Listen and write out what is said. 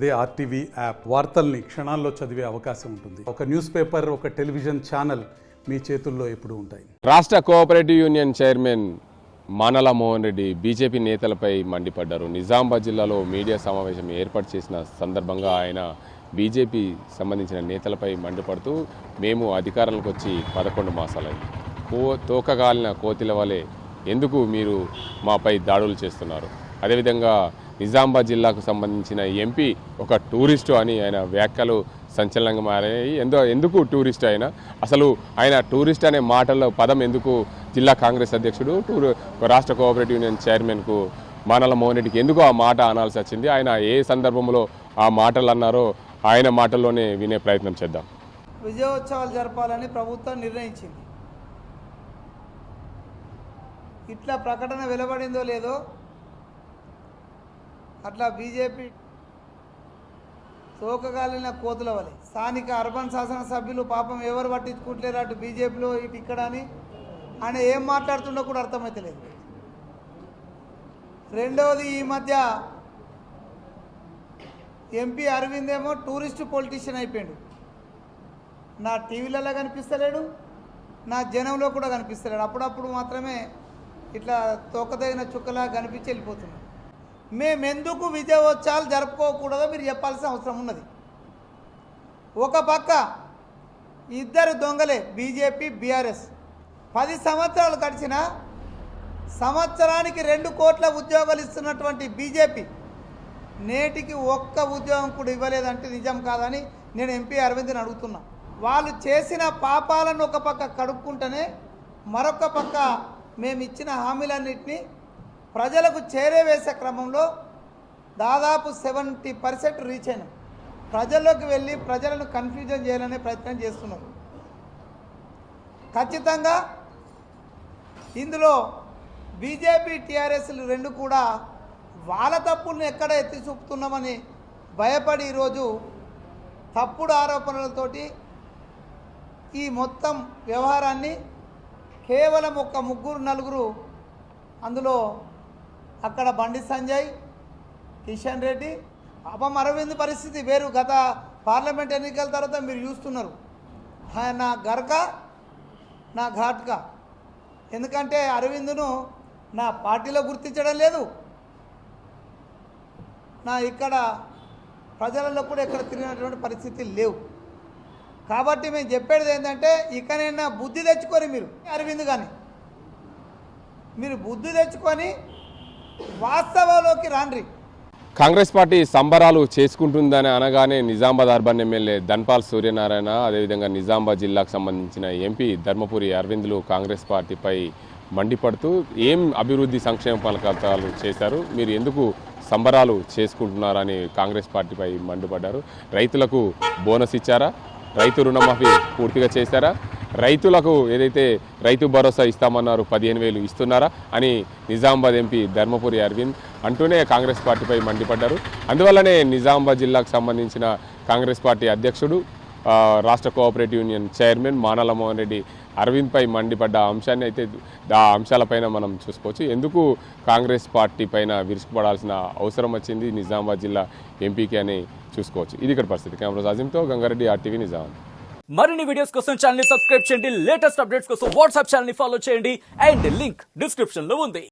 అదే RTV app వార్తల్ని క్షణాల్లో చదివే అవకాశం ఉంటుంది. ఒక న్యూస్ పేపర్, ఒక టెలివిజన్ ఛానల్ మీ చేతుల్లో ఎప్పుడూ ఉంటాయి. రాష్ట్ర cooperative union chairman మానల Mohan Reddy BJP నేతలపై మండిపడ్డారు. నిజామాబాద్ జిల్లాలో మీడియా సమావేశం ఏర్పాటు చేసిన సందర్భంగా ఆయన బీజేపీ సంబంధించిన నేతలపై మండిపడుతూ మేము అధికారంలోకి వచ్చి 11 మాసాలైంది, తోకగాలిన కోతిల వలె ఎందుకు మీరు మాపై దాడులు చేస్తున్నారు? అదేవిధంగా నిజామాబాద్ జిల్లాకు సంబంధించిన ఎంపీ ఒక టూరిస్టు అని ఆయన వ్యాఖ్యలు సంచలనంగా మారాయి. ఎందుకు టూరిస్ట్ అయినా అసలు ఆయన టూరిస్ట్ అనే మాటల్లో పదం ఎందుకు జిల్లా కాంగ్రెస్ అధ్యక్షుడు రాష్ట్ర కోఆపరేటివ్ యూనియన్ చైర్మన్కు మానల మోహన్ రెడ్డికి ఎందుకు ఆ మాట అనాల్సి వచ్చింది? ఆయన ఏ సందర్భంలో ఆ మాటలు అన్నారో ఆయన మాటల్లోనే వినే ప్రయత్నం చేద్దాం. విజయోత్సవాలు జరపాలని ప్రభుత్వం నిర్ణయించింది. ఇట్లా ప్రకటన వెలువడిందో లేదో అట్లా బీజేపీ తోకగాలిన కోతుల వలె స్థానిక అర్బన్ శాసనసభ్యులు పాపం ఎవరు పట్టించుకుంటలేరు, అటు బీజేపీలో ఇటు ఇక్కడ అని ఆయన ఏం మాట్లాడుతుండో కూడా అర్థమవుతలేదు. రెండవది, ఈ మధ్య ఎంపీ అరవింద్ ఏమో టూరిస్ట్ పొలిటీషియన్ అయిపోయాడు. నా టీవీలలో కనిపిస్తలేడు, నా జనంలో కూడా కనిపిస్తలేడు. అప్పుడప్పుడు మాత్రమే ఇట్లా తోకదగిన చుక్కలా కనిపించి వెళ్ళిపోతున్నాడు. మేమెందుకు విజయోత్సవాలు జరుపుకోకూడదో మీరు చెప్పాల్సిన అవసరం ఉన్నది. ఒక పక్క ఇద్దరు దొంగలే, బీజేపీ బీఆర్ఎస్. 10 సంవత్సరాలు గడిచిన సంవత్సరానికి 2 కోట్ల ఉద్యోగాలు ఇస్తున్నటువంటి బీజేపీ నేటికి ఒక్క ఉద్యోగం కూడా ఇవ్వలేదంటే నిజం కాదని నేను ఎంపీ అరవింద్ని అడుగుతున్నా. వాళ్ళు చేసిన పాపాలను ఒక పక్క కడుక్కుంటేనే మరొక పక్క మేము ఇచ్చిన హామీలన్నింటినీ ప్రజలకు చేరవేసే క్రమంలో దాదాపు 70% రీచ్ అయినాం. ప్రజల్లోకి వెళ్ళి ప్రజలను కన్ఫ్యూజన్ చేయాలనే ప్రయత్నం చేస్తున్నారు. ఖచ్చితంగా ఇందులో బీజేపీ టీఆర్ఎస్లు రెండు కూడా వాళ్ళ తప్పులను ఎక్కడ ఎత్తి చూపుతున్నామని భయపడి ఈరోజు తప్పుడు ఆరోపణలతోటి ఈ మొత్తం వ్యవహారాన్ని కేవలం ఒక 3-4 అందులో అక్కడ బండి సంజయ్, కిషన్ రెడ్డి, పాపం అరవింద్ పరిస్థితి వేరు. గత పార్లమెంట్ ఎన్నికల తర్వాత మీరు చూస్తున్నారు, నా గర్కా నా ఘాట్కా. ఎందుకంటే అరవింద్ను నా పార్టీలో గుర్తించడం లేదు, నా ఇక్కడ ప్రజలలో కూడా ఎక్కడ తిరిగినటువంటి పరిస్థితులు లేవు. కాబట్టి మేము చెప్పేది ఏంటంటే ఇకనైనా బుద్ధి తెచ్చుకొని మీరు అరవింద్ కానీ మీరు బుద్ధి తెచ్చుకొని వాస్తవంలోకి రాండ్రి. కాంగ్రెస్ పార్టీ సంబరాలు చేసుకుంటుందని అనగానే నిజామాబాద్ అర్బన్ ఎమ్మెల్యే ధన్పాల్ సూర్యనారాయణ, అదేవిధంగా నిజామాబాద్ జిల్లాకు సంబంధించిన ఎంపీ ధర్మపురి అరవింద్లు కాంగ్రెస్ పార్టీపై మండిపడుతూ ఏం అభివృద్ధి సంక్షేమ పథకాలు చేశారు, మీరు ఎందుకు సంబరాలు చేసుకుంటున్నారని కాంగ్రెస్ పార్టీపై మండిపడ్డారు. రైతులకు బోనస్ ఇచ్చారా? రైతు రుణమాఫీ పూర్తిగా చేశారా? రైతులకు ఏదైతే రైతు భరోసా ఇస్తామన్నారు 15,000 ఇస్తున్నారా అని నిజామాబాద్ ఎంపీ ధర్మపురి అరవింద్ అంటూనే కాంగ్రెస్ పార్టీపై మండిపడ్డారు. అందువల్లనే నిజామాబాద్ జిల్లాకు సంబంధించిన కాంగ్రెస్ పార్టీ అధ్యక్షుడు రాష్ట్ర cooperative union chairman మానల Mohan Reddy అరవింద్పై మండిపడ్డ అంశాన్ని అయితే ఆ అంశాలపైన మనం చూసుకోవచ్చు. ఎందుకు కాంగ్రెస్ పార్టీ పైన విరుచుకుపడాల్సిన అవసరం వచ్చింది నిజామాబాద్ జిల్లా ఎంపీకి అని చూసుకోవచ్చు. ఇది ఇక్కడ పరిస్థితి. కెమెరా అజిమ్తో గంగారెడ్డి, ఆర్టీవీ, నిజామాబాద్. మరిన్ని వీడియోస్ కోసం ఛానల్ ని సబ్స్క్రైబ్ చేయండి. లేటెస్ట్ అప్డేట్స్ కోసం వాట్సాప్ ఛానల్ ని ఫాలో చేయండి. అండ్ లింక్ డిస్క్రిప్షన్ లో ఉంది.